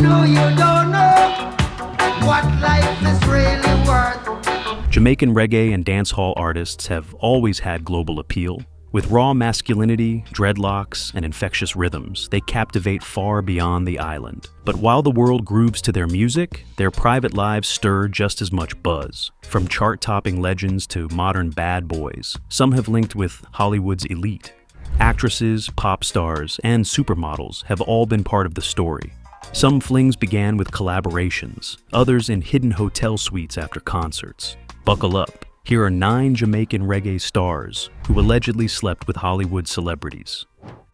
know you don't know what life is really worth. Jamaican reggae and dancehall artists have always had global appeal. With raw masculinity, dreadlocks, and infectious rhythms, they captivate far beyond the island. But while the world grooves to their music, their private lives stir just as much buzz. From chart-topping legends to modern bad boys, some have linked with Hollywood's elite. Actresses, pop stars, and supermodels have all been part of the story. Some flings began with collaborations, others in hidden hotel suites after concerts. Buckle up. Here are 9 Jamaican reggae stars who allegedly slept with Hollywood celebrities.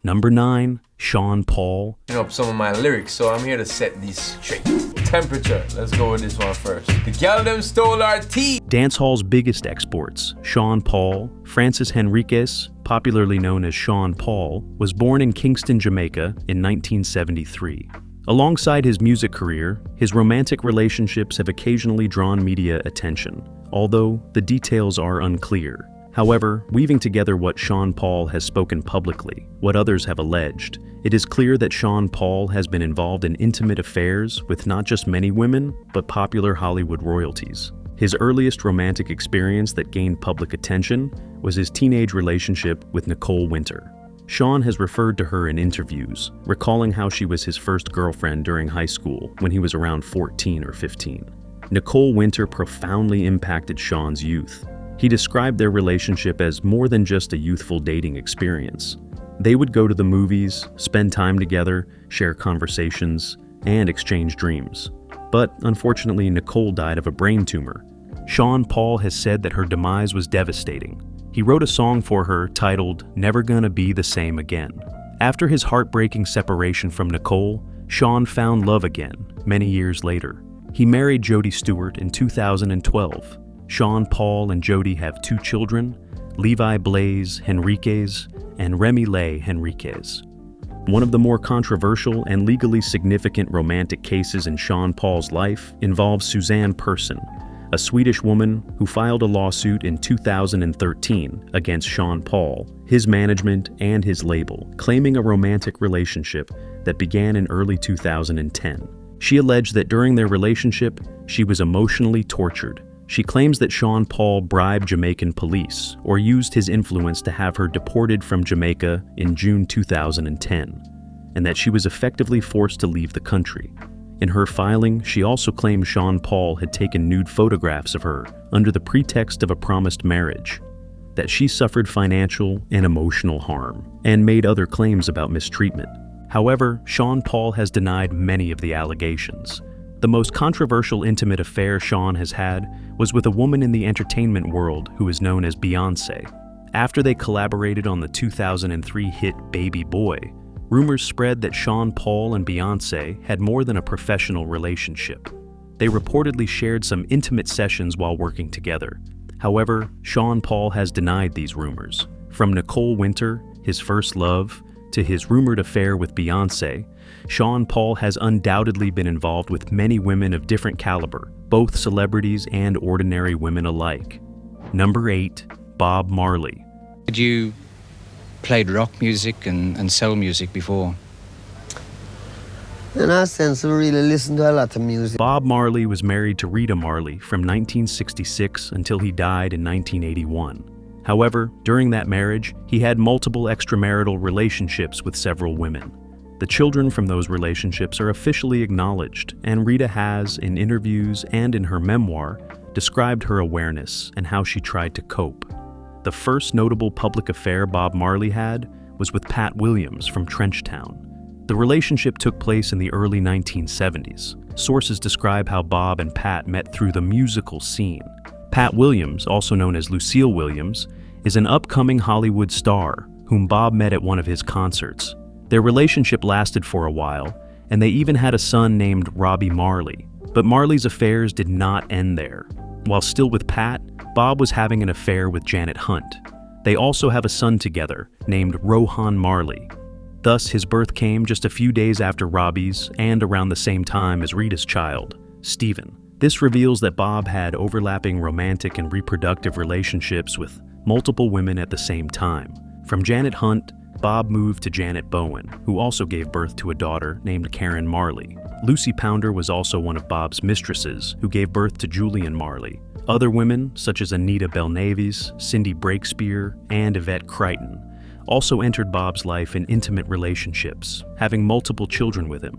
Number 9, Sean Paul. Up some of my lyrics, so I'm here to set these straight. Temperature, let's go with this one first. The gal them stole our tea. Dancehall's biggest exports, Sean Paul, Francis Henriquez, popularly known as Sean Paul, was born in Kingston, Jamaica in 1973. Alongside his music career, his romantic relationships have occasionally drawn media attention, although the details are unclear. However, weaving together what Sean Paul has spoken publicly, what others have alleged, it is clear that Sean Paul has been involved in intimate affairs with not just many women, but popular Hollywood royalties. His earliest romantic experience that gained public attention was his teenage relationship with Nicole Winter. Sean has referred to her in interviews, recalling how she was his first girlfriend during high school when he was around 14 or 15. Nicole Winter profoundly impacted Sean's youth. He described their relationship as more than just a youthful dating experience. They would go to the movies, spend time together, share conversations, and exchange dreams. But unfortunately, Nicole died of a brain tumor. Sean Paul has said that her demise was devastating. He wrote a song for her titled "Never Gonna Be the Same Again." After his heartbreaking separation from Nicole, Sean found love again many years later. He married Jody Stewart in 2012. Sean Paul and Jody have 2 children, Levi Blaze Henriquez and Remy Leigh Henriquez. One of the more controversial and legally significant romantic cases in Sean Paul's life involves Suzanne Persson, a Swedish woman who filed a lawsuit in 2013 against Sean Paul, his management, and his label, claiming a romantic relationship that began in early 2010. She alleged that during their relationship, she was emotionally tortured. She claims that Sean Paul bribed Jamaican police or used his influence to have her deported from Jamaica in June 2010, and that she was effectively forced to leave the country. In her filing, she also claimed Sean Paul had taken nude photographs of her under the pretext of a promised marriage, that she suffered financial and emotional harm, and made other claims about mistreatment. However, Sean Paul has denied many of the allegations. The most controversial intimate affair Sean has had was with a woman in the entertainment world who is known as Beyoncé. After they collaborated on the 2003 hit Baby Boy, rumors spread that Sean Paul and Beyoncé had more than a professional relationship. They reportedly shared some intimate sessions while working together. However, Sean Paul has denied these rumors. From Nicole Winter, his first love, to his rumored affair with Beyoncé, Sean Paul has undoubtedly been involved with many women of different caliber, both celebrities and ordinary women alike. Number 8, Bob Marley. You played rock music and soul music before? In that sense, I really listen to a lot of music. Bob Marley was married to Rita Marley from 1966 until he died in 1981. However, during that marriage, he had multiple extramarital relationships with several women. The children from those relationships are officially acknowledged, and Rita has, in interviews and in her memoir, described her awareness and how she tried to cope. The first notable public affair Bob Marley had was with Pat Williams from Trenchtown. The relationship took place in the early 1970s. Sources describe how Bob and Pat met through the musical scene. Pat Williams, also known as Lucille Williams, is an upcoming Hollywood star whom Bob met at one of his concerts. Their relationship lasted for a while, and they even had a son named Robbie Marley. But Marley's affairs did not end there. While still with Pat, Bob was having an affair with Janet Hunt. They also have a son together named Rohan Marley. Thus, his birth came just a few days after Robbie's and around the same time as Rita's child, Stephen. This reveals that Bob had overlapping romantic and reproductive relationships with multiple women at the same time. From Janet Hunt, Bob moved to Janet Bowen, who also gave birth to a daughter named Karen Marley. Lucy Pounder was also one of Bob's mistresses, who gave birth to Julian Marley. Other women, such as Anita Belnavis, Cindy Breakspear, and Yvette Crichton, also entered Bob's life in intimate relationships, having multiple children with him.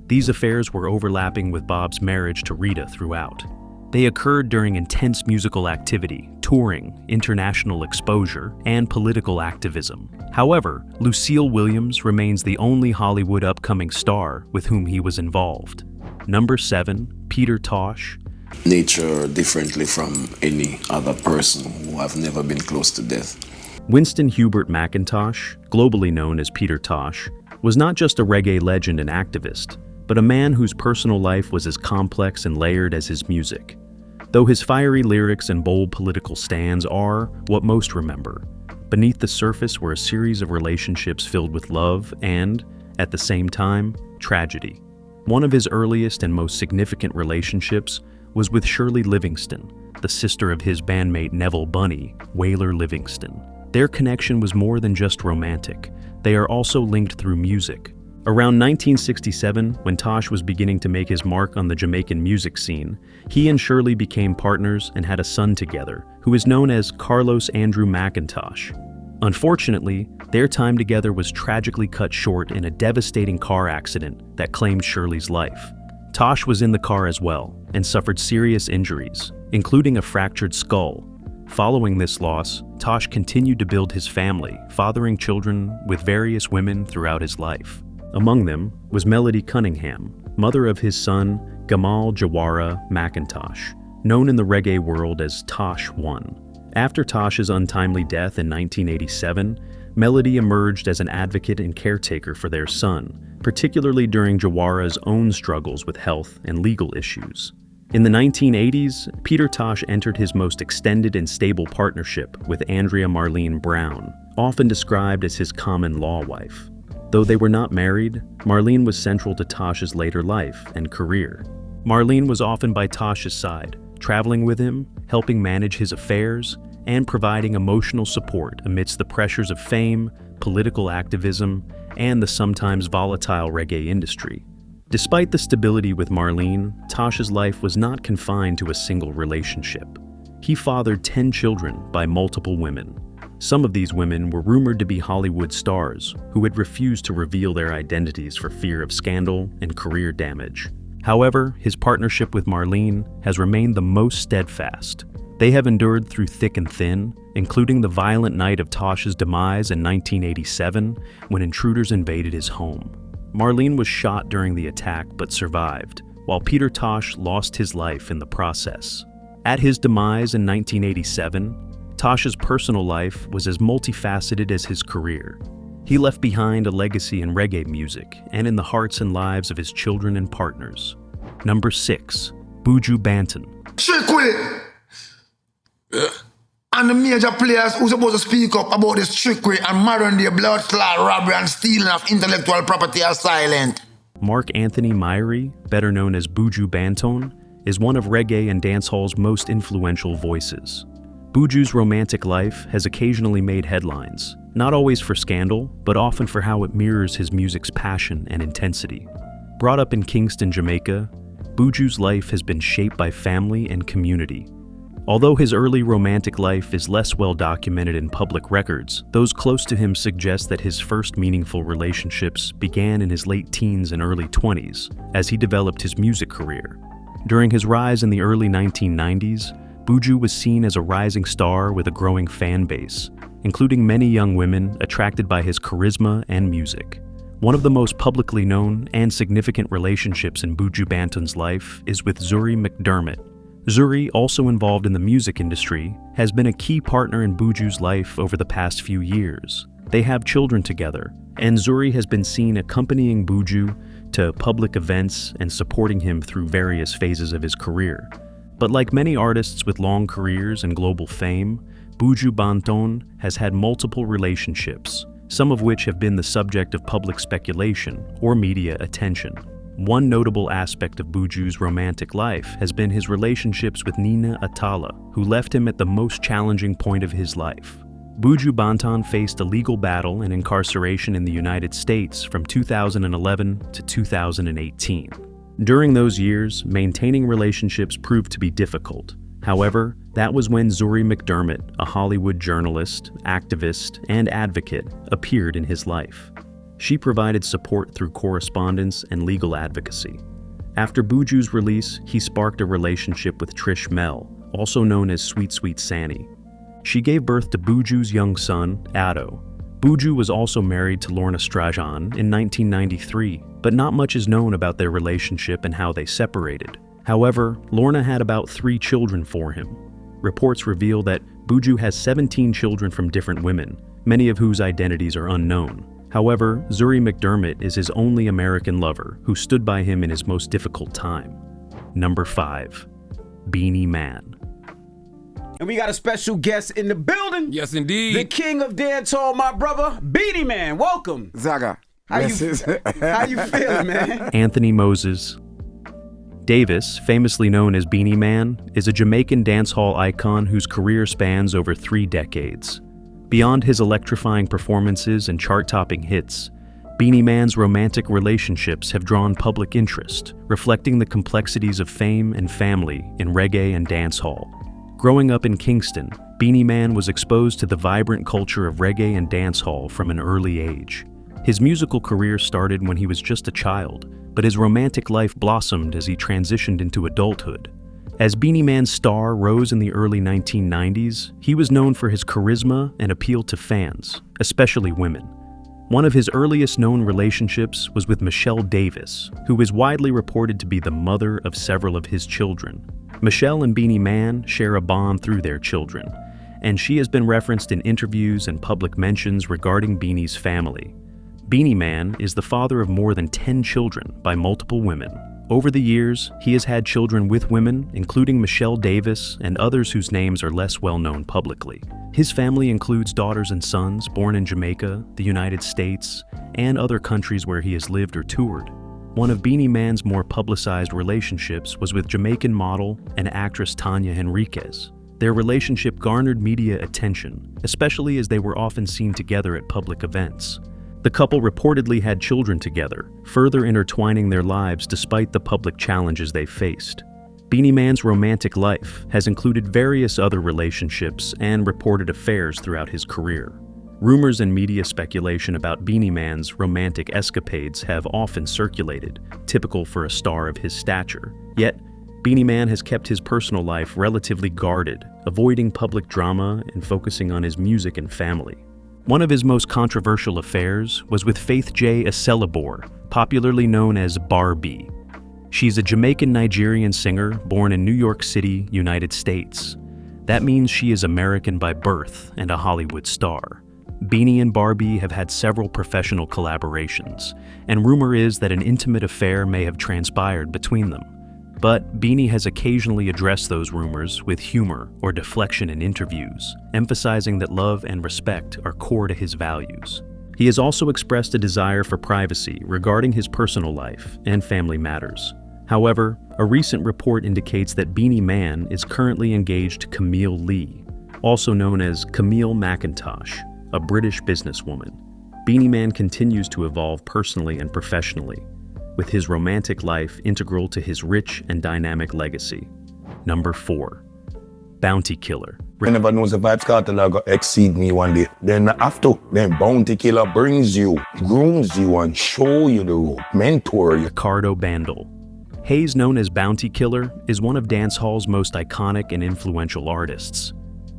These affairs were overlapping with Bob's marriage to Rita throughout. They occurred during intense musical activity, touring, international exposure, and political activism. However, Lucille Williams remains the only Hollywood upcoming star with whom he was involved. Number 7, Peter Tosh. Nature differently from any other person who have never been close to death. Winston Hubert McIntosh, globally known as Peter Tosh, was not just a reggae legend and activist, but a man whose personal life was as complex and layered as his music. Though his fiery lyrics and bold political stands are what most remember, beneath the surface were a series of relationships filled with love and, at the same time, tragedy. One of his earliest and most significant relationships was with Shirley Livingston, the sister of his bandmate Neville Bunny, Waylor Livingston. Their connection was more than just romantic. They are also linked through music. Around 1967, when Tosh was beginning to make his mark on the Jamaican music scene, he and Shirley became partners and had a son together, who is known as Carlos Andrew McIntosh. Unfortunately, their time together was tragically cut short in a devastating car accident that claimed Shirley's life. Tosh was in the car as well and suffered serious injuries, including a fractured skull. Following this loss, Tosh continued to build his family, fathering children with various women throughout his life. Among them was Melody Cunningham, mother of his son Gamal Jawara McIntosh, known in the reggae world as Tosh 1. After Tosh's untimely death in 1987, Melody emerged as an advocate and caretaker for their son, particularly during Jawara's own struggles with health and legal issues. In the 1980s, Peter Tosh entered his most extended and stable partnership with Andrea Marlene Brown, often described as his common law wife. Though they were not married, Marlene was central to Tosh's later life and career. Marlene was often by Tosh's side, traveling with him, helping manage his affairs, and providing emotional support amidst the pressures of fame, political activism, and the sometimes volatile reggae industry. Despite the stability with Marlene, Tosh's life was not confined to a single relationship. He fathered 10 children by multiple women. Some of these women were rumored to be Hollywood stars who had refused to reveal their identities for fear of scandal and career damage. However, his partnership with Marlene has remained the most steadfast. They have endured through thick and thin, including the violent night of Tosh's demise in 1987 when intruders invaded his home. Marlene was shot during the attack but survived, while Peter Tosh lost his life in the process. At his demise in 1987, Tosh's personal life was as multifaceted as his career. He left behind a legacy in reggae music and in the hearts and lives of his children and partners. Number 6, Buju Banton. Trick with it. And the major players who supposed to speak up about this trickery and modern day blood clot robbery and stealing of intellectual property are silent. Mark Anthony Myrie, better known as Buju Banton, is one of reggae and dancehall's most influential voices. Buju's romantic life has occasionally made headlines, not always for scandal, but often for how it mirrors his music's passion and intensity. Brought up in Kingston, Jamaica, Buju's life has been shaped by family and community. Although his early romantic life is less well documented in public records, those close to him suggest that his first meaningful relationships began in his late teens and early 20s, as he developed his music career. During his rise in the early 1990s, Buju was seen as a rising star with a growing fan base, including many young women attracted by his charisma and music. One of the most publicly known and significant relationships in Buju Banton's life is with Zuri McDermott. Zuri, also involved in the music industry, has been a key partner in Buju's life over the past few years. They have children together, and Zuri has been seen accompanying Buju to public events and supporting him through various phases of his career. But like many artists with long careers and global fame, Buju Banton has had multiple relationships, some of which have been the subject of public speculation or media attention. One notable aspect of Buju's romantic life has been his relationships with Nina Atala, who left him at the most challenging point of his life. Buju Banton faced a legal battle and incarceration in the United States from 2011 to 2018. During those years, maintaining relationships proved to be difficult. However, that was when Zuri McDermott, a Hollywood journalist, activist, and advocate, appeared in his life. She provided support through correspondence and legal advocacy. After Buju's release, he sparked a relationship with Trish Mell, also known as Sweet Sweet Sanny. She gave birth to Buju's young son, Ado. Buju was also married to Lorna Strajan in 1993, but not much is known about their relationship and how they separated. However, Lorna had about 3 children for him. Reports reveal that Buju has 17 children from different women, many of whose identities are unknown. However, Zuri McDermott is his only American lover who stood by him in his most difficult time. Number 5. Beanie Man. And we got a special guest in the building. Yes, indeed. The king of dancehall, my brother, Beanie Man. Welcome. Zaga. How you feeling, man? Anthony Moses. Davis, famously known as Beanie Man, is a Jamaican dancehall icon whose career spans over 3 decades. Beyond his electrifying performances and chart-topping hits, Beanie Man's romantic relationships have drawn public interest, reflecting the complexities of fame and family in reggae and dancehall. Growing up in Kingston, Beanie Man was exposed to the vibrant culture of reggae and dancehall from an early age. His musical career started when he was just a child, but his romantic life blossomed as he transitioned into adulthood. As Beanie Man's star rose in the early 1990s, he was known for his charisma and appeal to fans, especially women. One of his earliest known relationships was with Michelle Davis, who is widely reported to be the mother of several of his children. Michelle and Beanie Man share a bond through their children, and she has been referenced in interviews and public mentions regarding Beanie's family. Beanie Man is the father of more than 10 children by multiple women. Over the years, he has had children with women, including Michelle Davis and others whose names are less well known publicly. His family includes daughters and sons born in Jamaica, the United States, and other countries where he has lived or toured. One of Beanie Man's more publicized relationships was with Jamaican model and actress Tanya Henriquez. Their relationship garnered media attention, especially as they were often seen together at public events. The couple reportedly had children together, further intertwining their lives despite the public challenges they faced. Beanie Man's romantic life has included various other relationships and reported affairs throughout his career. Rumors and media speculation about Beanie Man's romantic escapades have often circulated, typical for a star of his stature. Yet, Beanie Man has kept his personal life relatively guarded, avoiding public drama and focusing on his music and family. One of his most controversial affairs was with Faith J. Acelabor, popularly known as Barbie. She's a Jamaican-Nigerian singer born in New York City, United States. That means she is American by birth and a Hollywood star. Beanie and Barbie have had several professional collaborations, and rumor is that an intimate affair may have transpired between them. But Beanie has occasionally addressed those rumors with humor or deflection in interviews, emphasizing that love and respect are core to his values. He has also expressed a desire for privacy regarding his personal life and family matters. However, a recent report indicates that Beanie Man is currently engaged to Camille Lee, also known as Camille McIntosh, a British businesswoman. Beanie Man continues to evolve personally and professionally, with his romantic life integral to his rich and dynamic legacy. Number 4. Bounty Killer. I never knows the Vybz Kartel are going to exceed me one day. Then after, then Bounty Killer brings you, grooms you, and show you the road, mentor you. Ricardo Bandel. Hayes, known as Bounty Killer, is one of dancehall's most iconic and influential artists.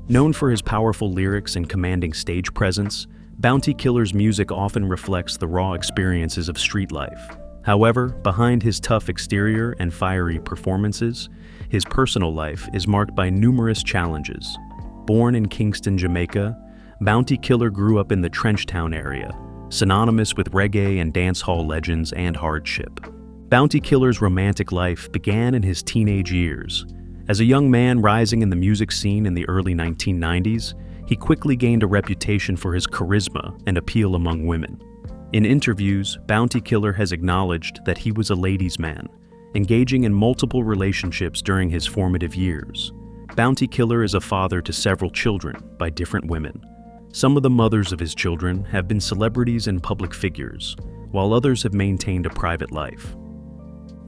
Known for his powerful lyrics and commanding stage presence, Bounty Killer's music often reflects the raw experiences of street life. However, behind his tough exterior and fiery performances, his personal life is marked by numerous challenges. Born in Kingston, Jamaica, Bounty Killer grew up in the Trenchtown area, synonymous with reggae and dancehall legends and hardship. Bounty Killer's romantic life began in his teenage years. As a young man rising in the music scene in the early 1990s, he quickly gained a reputation for his charisma and appeal among women. In interviews, Bounty Killer has acknowledged that he was a ladies' man, engaging in multiple relationships during his formative years. Bounty Killer is a father to several children by different women. Some of the mothers of his children have been celebrities and public figures, while others have maintained a private life.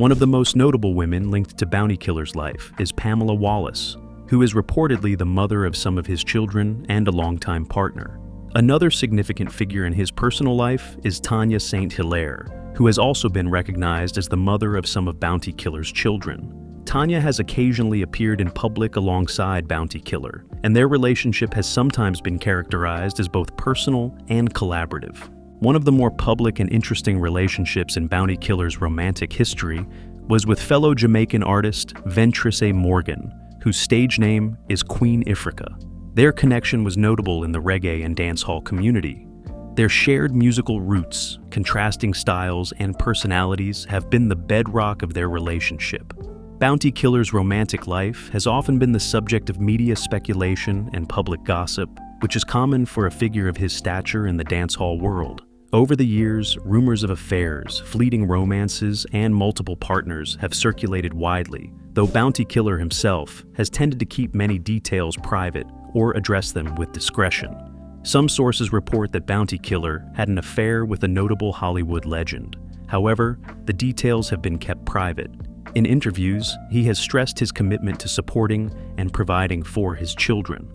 One of the most notable women linked to Bounty Killer's life is Pamela Wallace, who is reportedly the mother of some of his children and a longtime partner. Another significant figure in his personal life is Tanya St. Hilaire, who has also been recognized as the mother of some of Bounty Killer's children. Tanya has occasionally appeared in public alongside Bounty Killer, and their relationship has sometimes been characterized as both personal and collaborative. One of the more public and interesting relationships in Bounty Killer's romantic history was with fellow Jamaican artist Ventrice Morgan, whose stage name is Queen Ifrica. Their connection was notable in the reggae and dancehall community. Their shared musical roots, contrasting styles, and personalities have been the bedrock of their relationship. Bounty Killer's romantic life has often been the subject of media speculation and public gossip, which is common for a figure of his stature in the dancehall world. Over the years, rumors of affairs, fleeting romances, and multiple partners have circulated widely, though Bounty Killer himself has tended to keep many details private or address them with discretion. Some sources report that Bounty Killer had an affair with a notable Hollywood legend. However, the details have been kept private. In interviews, he has stressed his commitment to supporting and providing for his children.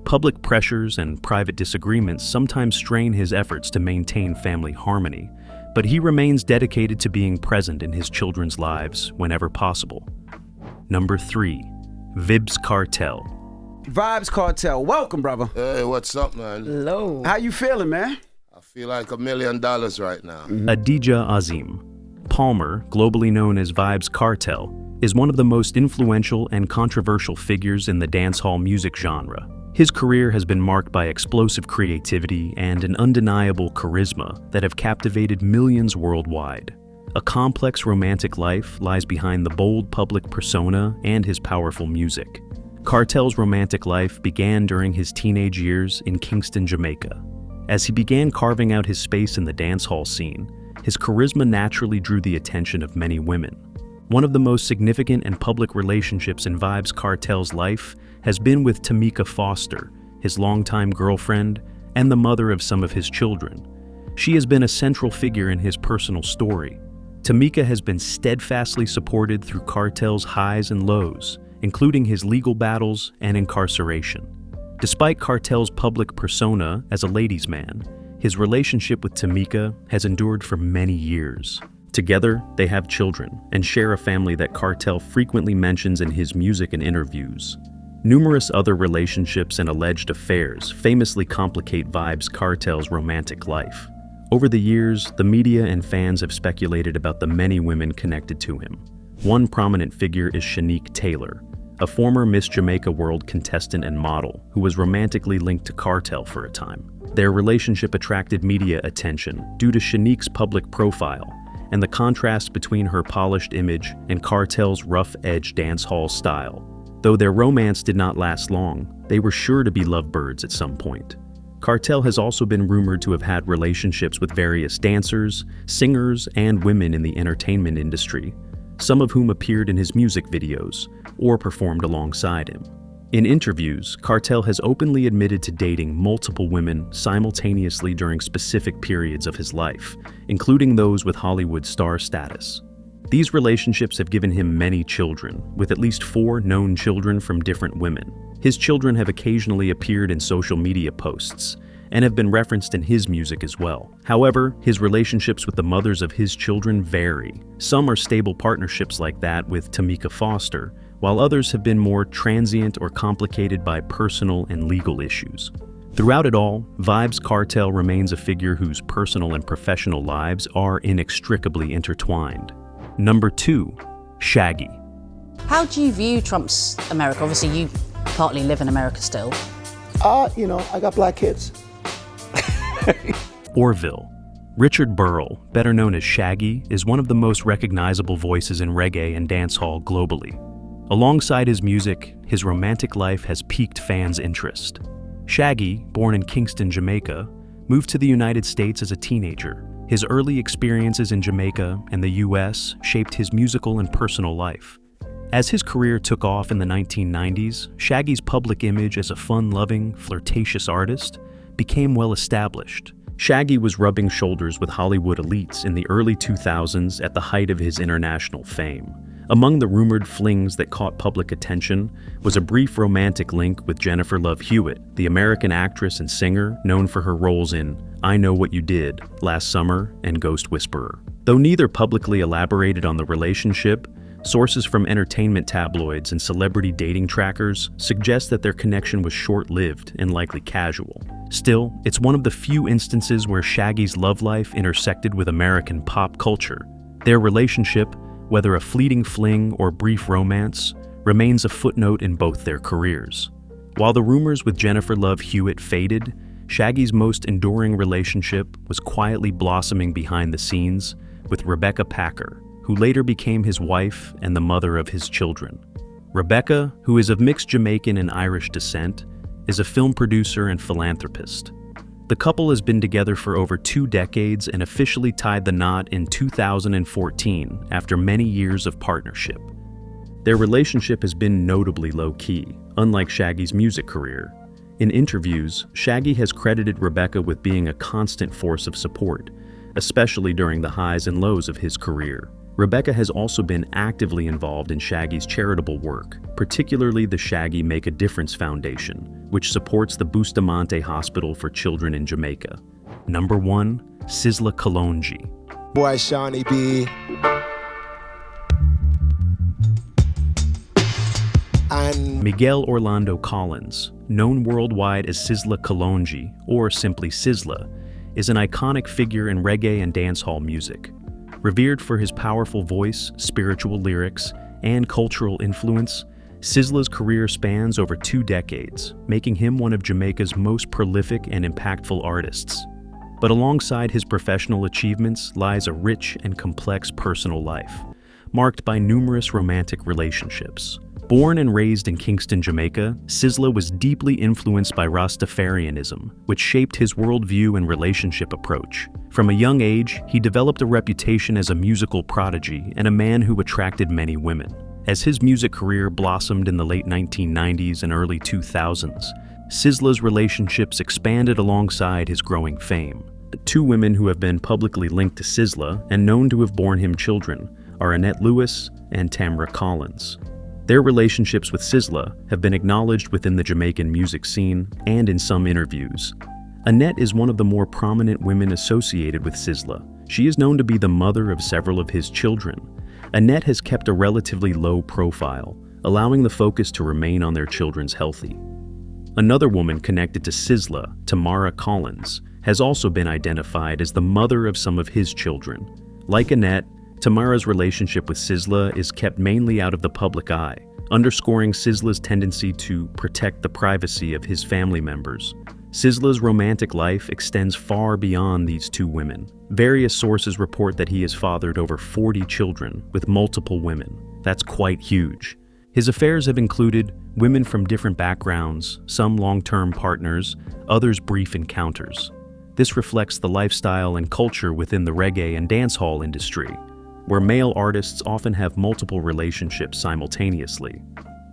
Public pressures and private disagreements sometimes strain his efforts to maintain family harmony, but he remains dedicated to being present in his children's lives whenever possible. Number 3. Vybz Kartel. Vybz Kartel, welcome, brother. Hey, what's up, man? Hello. How you feeling, man? I feel like $1 million right now. Adija Azim. Palmer, globally known as Vybz Kartel, is one of the most influential and controversial figures in the dancehall music genre. His career has been marked by explosive creativity and an undeniable charisma that have captivated millions worldwide. A complex romantic life lies behind the bold public persona and his powerful music. Kartel's romantic life began during his teenage years in Kingston, Jamaica. As he began carving out his space in the dancehall scene, his charisma naturally drew the attention of many women. One of the most significant and public relationships in Vybz Kartel's life has been with Tamika Foster, his longtime girlfriend and the mother of some of his children. She has been a central figure in his personal story. Tamika has been steadfastly supported through Kartel's highs and lows, including his legal battles and incarceration. Despite Kartel's public persona as a ladies' man, his relationship with Tamika has endured for many years. Together, they have children and share a family that Kartel frequently mentions in his music and interviews. Numerous other relationships and alleged affairs famously complicate Vybz Kartel's romantic life. Over the years, the media and fans have speculated about the many women connected to him. One prominent figure is Shanique Taylor, a former Miss Jamaica World contestant and model who was romantically linked to Kartel for a time. Their relationship attracted media attention due to Shanique's public profile and the contrast between her polished image and Kartel's rough-edge dancehall style. Though their romance did not last long, they were sure to be lovebirds at some point. Kartel has also been rumored to have had relationships with various dancers, singers, and women in the entertainment industry, some of whom appeared in his music videos or performed alongside him. In interviews, Kartel has openly admitted to dating multiple women simultaneously during specific periods of his life, including those with Hollywood star status. These relationships have given him many children, with at least 4 known children from different women. His children have occasionally appeared in social media posts and have been referenced in his music as well. However, his relationships with the mothers of his children vary. Some are stable partnerships like that with Tamika Foster, while others have been more transient or complicated by personal and legal issues. Throughout it all, Vybz Kartel remains a figure whose personal and professional lives are inextricably intertwined. Number 2, Shaggy. How do you view Trump's America? Obviously, you partly live in America still. I got black kids. Orville. Richard Burrell, better known as Shaggy, is one of the most recognizable voices in reggae and dancehall globally. Alongside his music, his romantic life has piqued fans' interest. Shaggy, born in Kingston, Jamaica, moved to the United States as a teenager. His early experiences in Jamaica and the US shaped his musical and personal life. As his career took off in the 1990s, Shaggy's public image as a fun-loving, flirtatious artist became well established, Shaggy was rubbing shoulders with Hollywood elites in the early 2000s at the height of his international fame. Among the rumored flings that caught public attention was a brief romantic link with Jennifer Love Hewitt, the American actress and singer known for her roles in I Know What You Did, Last Summer, and Ghost Whisperer. Though neither publicly elaborated on the relationship, sources from entertainment tabloids and celebrity dating trackers suggest that their connection was short-lived and likely casual. Still, it's one of the few instances where Shaggy's love life intersected with American pop culture. Their relationship, whether a fleeting fling or brief romance, remains a footnote in both their careers. While the rumors with Jennifer Love Hewitt faded, Shaggy's most enduring relationship was quietly blossoming behind the scenes with Rebecca Packer, who later became his wife and the mother of his children. Rebecca, who is of mixed Jamaican and Irish descent, is a film producer and philanthropist. The couple has been together for over 2 decades and officially tied the knot in 2014 after many years of partnership. Their relationship has been notably low-key, unlike Shaggy's music career. In interviews, Shaggy has credited Rebecca with being a constant force of support, especially during the highs and lows of his career. Rebecca has also been actively involved in Shaggy's charitable work, particularly the Shaggy Make a Difference Foundation, which supports the Bustamante Hospital for Children in Jamaica. Number 1, Sizzla Kalonji. Boy, Shawnee B. And Miguel Orlando Collins, known worldwide as Sizzla Kalonji, or simply Sizzla, is an iconic figure in reggae and dancehall music. Revered for his powerful voice, spiritual lyrics, and cultural influence, Sizzla's career spans over 2 decades, making him one of Jamaica's most prolific and impactful artists. But alongside his professional achievements lies a rich and complex personal life, marked by numerous romantic relationships. Born and raised in Kingston, Jamaica, Sizzla was deeply influenced by Rastafarianism, which shaped his worldview and relationship approach. From a young age, he developed a reputation as a musical prodigy and a man who attracted many women. As his music career blossomed in the late 1990s and early 2000s, Sizzla's relationships expanded alongside his growing fame. 2 women who have been publicly linked to Sizzla and known to have borne him children are Annette Lewis and Tamra Collins. Their relationships with Sizzla have been acknowledged within the Jamaican music scene and in some interviews. Annette is one of the more prominent women associated with Sizzla. She is known to be the mother of several of his children. Annette has kept a relatively low profile, allowing the focus to remain on their children's healthy. Another woman connected to Sizzla, Tamara Collins, has also been identified as the mother of some of his children. Like Annette, Tamara's relationship with Sizzla is kept mainly out of the public eye, underscoring Sizzla's tendency to protect the privacy of his family members. Sizzla's romantic life extends far beyond these 2 women. Various sources report that he has fathered over 40 children with multiple women. That's quite huge. His affairs have included women from different backgrounds, some long-term partners, others brief encounters. This reflects the lifestyle and culture within the reggae and dancehall industry, where male artists often have multiple relationships simultaneously.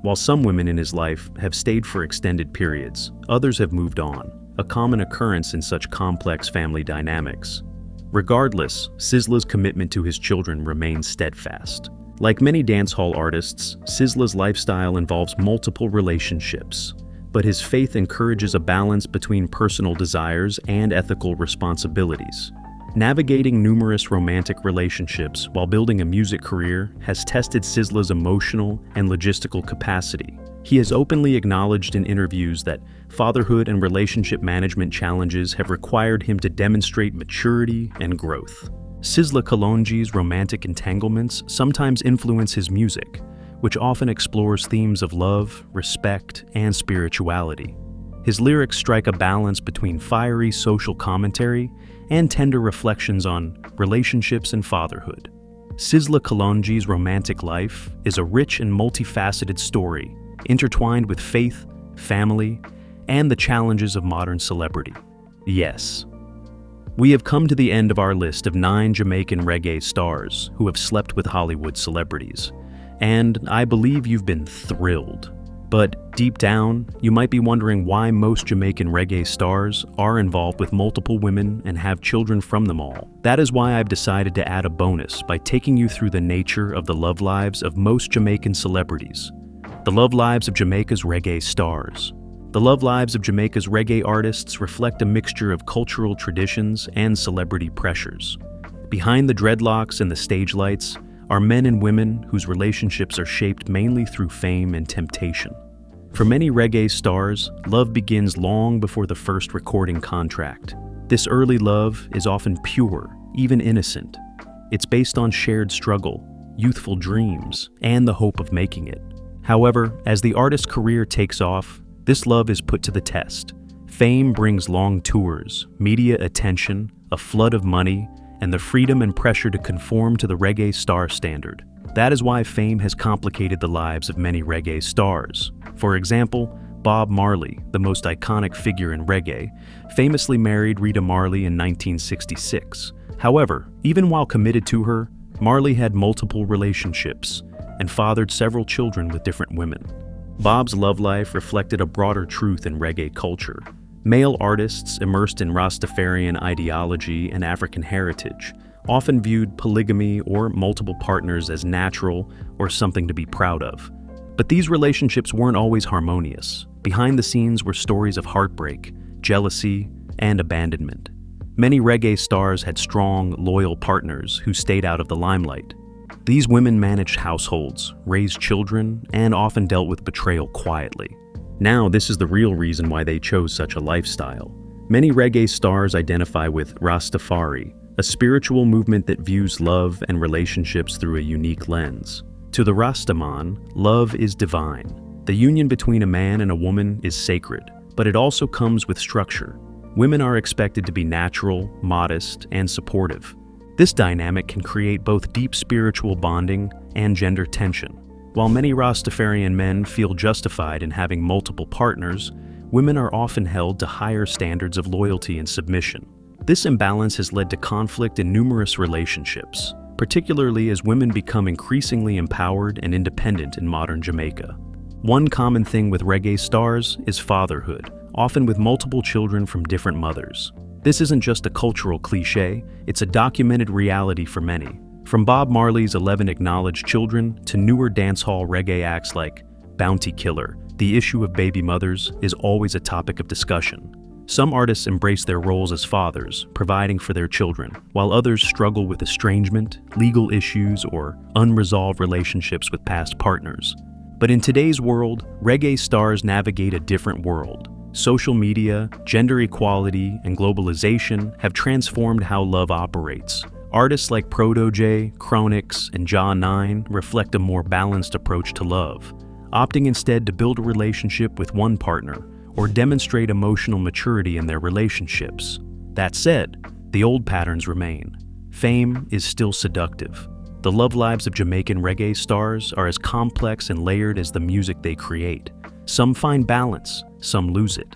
While some women in his life have stayed for extended periods, others have moved on, a common occurrence in such complex family dynamics. Regardless, Sizzla's commitment to his children remains steadfast. Like many dancehall artists, Sizzla's lifestyle involves multiple relationships, but his faith encourages a balance between personal desires and ethical responsibilities. Navigating numerous romantic relationships while building a music career has tested Sizzla's emotional and logistical capacity. He has openly acknowledged in interviews that fatherhood and relationship management challenges have required him to demonstrate maturity and growth. Sizzla Kalonji's romantic entanglements sometimes influence his music, which often explores themes of love, respect, and spirituality. His lyrics strike a balance between fiery social commentary and tender reflections on relationships and fatherhood. Sizzla Kalonji's romantic life is a rich and multifaceted story, intertwined with faith, family, and the challenges of modern celebrity. Yes, we have come to the end of our list of 9 Jamaican reggae stars who have slept with Hollywood celebrities, and I believe you've been thrilled. But deep down, you might be wondering why most Jamaican reggae stars are involved with multiple women and have children from them all. That is why I've decided to add a bonus by taking you through the nature of the love lives of most Jamaican celebrities. The love lives of Jamaica's reggae stars. The love lives of Jamaica's reggae artists reflect a mixture of cultural traditions and celebrity pressures. Behind the dreadlocks and the stage lights are men and women whose relationships are shaped mainly through fame and temptation. For many reggae stars, love begins long before the first recording contract. This early love is often pure, even innocent. It's based on shared struggle, youthful dreams, and the hope of making it. However, as the artist's career takes off, this love is put to the test. Fame brings long tours, media attention, a flood of money, and the freedom and pressure to conform to the reggae star standard. That is why fame has complicated the lives of many reggae stars. For example, Bob Marley, the most iconic figure in reggae, famously married Rita Marley in 1966. However, even while committed to her, Marley had multiple relationships and fathered several children with different women. Bob's love life reflected a broader truth in reggae culture. Male artists immersed in Rastafarian ideology and African heritage often viewed polygamy or multiple partners as natural or something to be proud of. But these relationships weren't always harmonious. Behind the scenes were stories of heartbreak, jealousy, and abandonment. Many reggae stars had strong, loyal partners who stayed out of the limelight. These women managed households, raised children, and often dealt with betrayal quietly. Now, this is the real reason why they chose such a lifestyle. Many reggae stars identify with Rastafari, a spiritual movement that views love and relationships through a unique lens. To the Rastaman, love is divine. The union between a man and a woman is sacred, but it also comes with structure. Women are expected to be natural, modest, and supportive. This dynamic can create both deep spiritual bonding and gender tension. While many Rastafarian men feel justified in having multiple partners, women are often held to higher standards of loyalty and submission. This imbalance has led to conflict in numerous relationships, particularly as women become increasingly empowered and independent in modern Jamaica. One common thing with reggae stars is fatherhood, often with multiple children from different mothers. This isn't just a cultural cliche, it's a documented reality for many. From Bob Marley's 11 acknowledged children to newer dancehall reggae acts like Bounty Killer, the issue of baby mothers is always a topic of discussion. Some artists embrace their roles as fathers, providing for their children, while others struggle with estrangement, legal issues, or unresolved relationships with past partners. But in today's world, reggae stars navigate a different world. Social media, gender equality, and globalization have transformed how love operates. Artists like Proto J, Chronix, and Jah 9 reflect a more balanced approach to love, opting instead to build a relationship with one partner or demonstrate emotional maturity in their relationships. That said, the old patterns remain. Fame is still seductive. The love lives of Jamaican reggae stars are as complex and layered as the music they create. Some find balance, some lose it.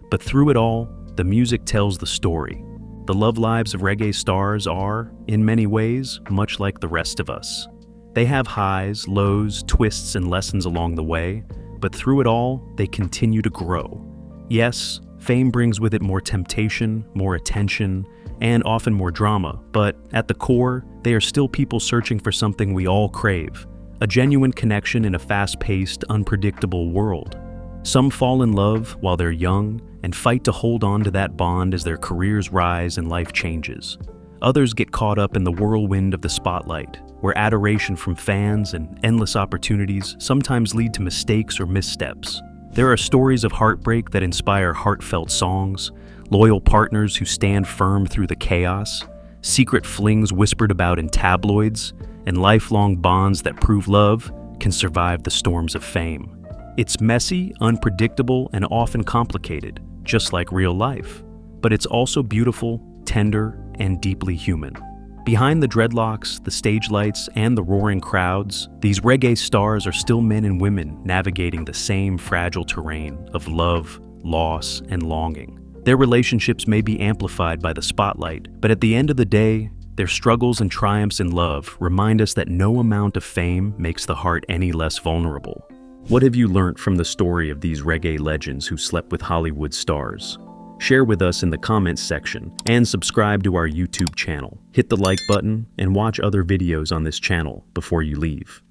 But through it all, the music tells the story. The love lives of reggae stars are, in many ways, much like the rest of us. They have highs, lows, twists, and lessons along the way, but through it all, they continue to grow. Yes, fame brings with it more temptation, more attention, and often more drama, but at the core, they are still people searching for something we all crave, a genuine connection in a fast-paced, unpredictable world. Some fall in love while they're young and fight to hold on to that bond as their careers rise and life changes. Others get caught up in the whirlwind of the spotlight, where adoration from fans and endless opportunities sometimes lead to mistakes or missteps. There are stories of heartbreak that inspire heartfelt songs, loyal partners who stand firm through the chaos, secret flings whispered about in tabloids, and lifelong bonds that prove love can survive the storms of fame. It's messy, unpredictable, and often complicated, just like real life. But it's also beautiful, tender, and deeply human. Behind the dreadlocks, the stage lights, and the roaring crowds, these reggae stars are still men and women navigating the same fragile terrain of love, loss, and longing. Their relationships may be amplified by the spotlight, but at the end of the day, their struggles and triumphs in love remind us that no amount of fame makes the heart any less vulnerable. What have you learnt from the story of these reggae legends who slept with Hollywood stars? Share with us in the comments section and subscribe to our YouTube channel. Hit the like button and watch other videos on this channel before you leave.